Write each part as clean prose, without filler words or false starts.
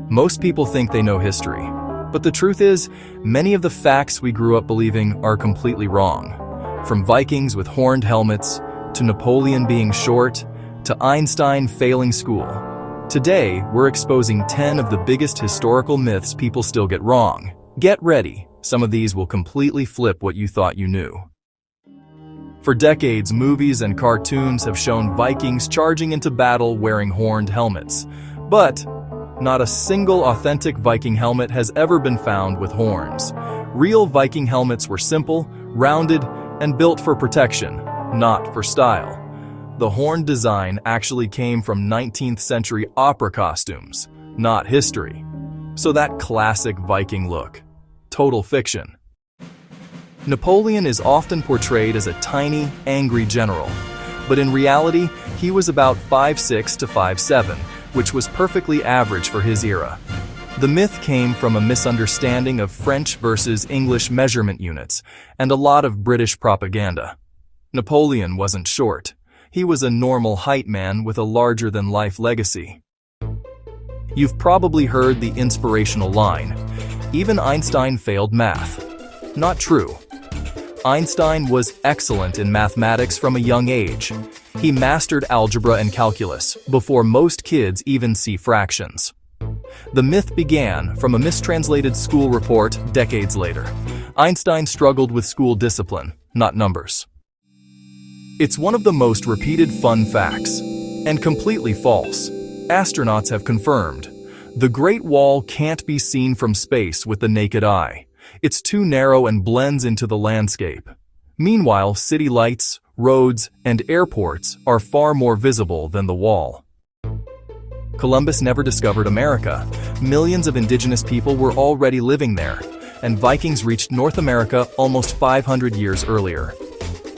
Most people think they know history, but the truth is, many of the facts we grew up believing are completely wrong. From Vikings with horned helmets, to Napoleon being short, to Einstein failing school. Today, we're exposing 10 of the biggest historical myths people still get wrong. Get ready, some of these will completely flip what you thought you knew. For decades, movies and cartoons have shown Vikings charging into battle wearing horned helmets. But not a single authentic Viking helmet has ever been found with horns. Real Viking helmets were simple, rounded, and built for protection, not for style. The horned design actually came from 19th century opera costumes, not history. So that classic Viking look, total fiction. Napoleon is often portrayed as a tiny, angry general, but in reality, he was about 5'6" to 5'7", which was perfectly average for his era. The myth came from a misunderstanding of French versus English measurement units and a lot of British propaganda. Napoleon wasn't short. He was a normal height man with a larger-than-life legacy. You've probably heard the inspirational line, "Even Einstein failed math." Not true. Einstein was excellent in mathematics from a young age. He mastered algebra and calculus before most kids even see fractions. The myth began from a mistranslated school report decades later. Einstein struggled with school discipline, not numbers. It's one of the most repeated fun facts, and completely false. Astronauts have confirmed, the Great Wall can't be seen from space with the naked eye. It's too narrow and blends into the landscape. Meanwhile, city lights, roads, and airports are far more visible than the wall. Columbus never discovered America. Millions of indigenous people were already living there, and Vikings reached North America almost 500 years earlier.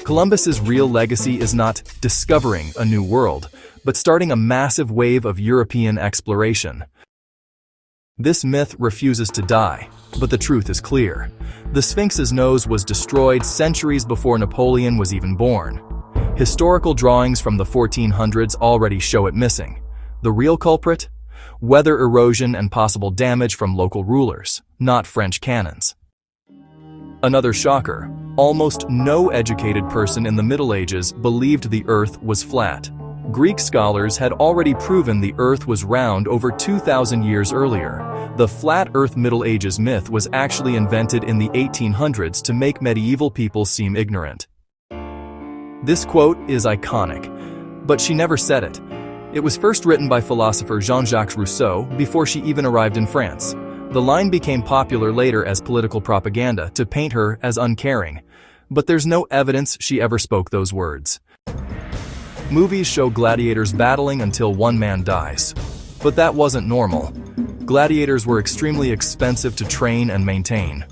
Columbus's real legacy is not discovering a new world, but starting a massive wave of European exploration. This myth refuses to die, but the truth is clear. The Sphinx's nose was destroyed centuries before Napoleon was even born. Historical drawings from the 1400s already show it missing. The real culprit? Weather erosion and possible damage from local rulers, not French cannons. Another shocker, almost no educated person in the Middle Ages believed the Earth was flat. Greek scholars had already proven the Earth was round over 2,000 years earlier. The flat Earth Middle Ages myth was actually invented in the 1800s to make medieval people seem ignorant. This quote is iconic, but she never said it. It was first written by philosopher Jean-Jacques Rousseau before she even arrived in France. The line became popular later as political propaganda to paint her as uncaring, but there's no evidence she ever spoke those words. Movies show gladiators battling until one man dies. But that wasn't normal. Gladiators were extremely expensive to train and maintain.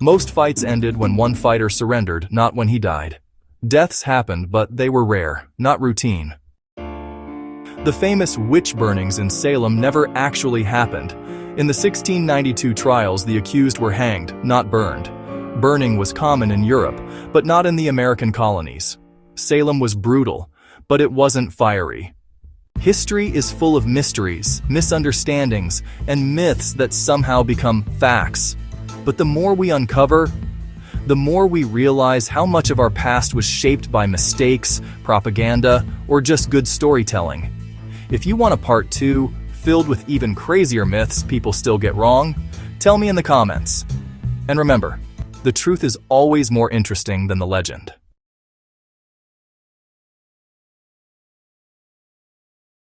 Most fights ended when one fighter surrendered, not when he died. Deaths happened, but they were rare, not routine. The famous witch burnings in Salem never actually happened. In the 1692 trials, the accused were hanged, not burned. Burning was common in Europe, but not in the American colonies. Salem was brutal, but it wasn't fiery. History is full of mysteries, misunderstandings, and myths that somehow become facts. But the more we uncover, the more we realize how much of our past was shaped by mistakes, propaganda, or just good storytelling. If you want a part 2, filled with even crazier myths people still get wrong, tell me in the comments. And remember, the truth is always more interesting than the legend.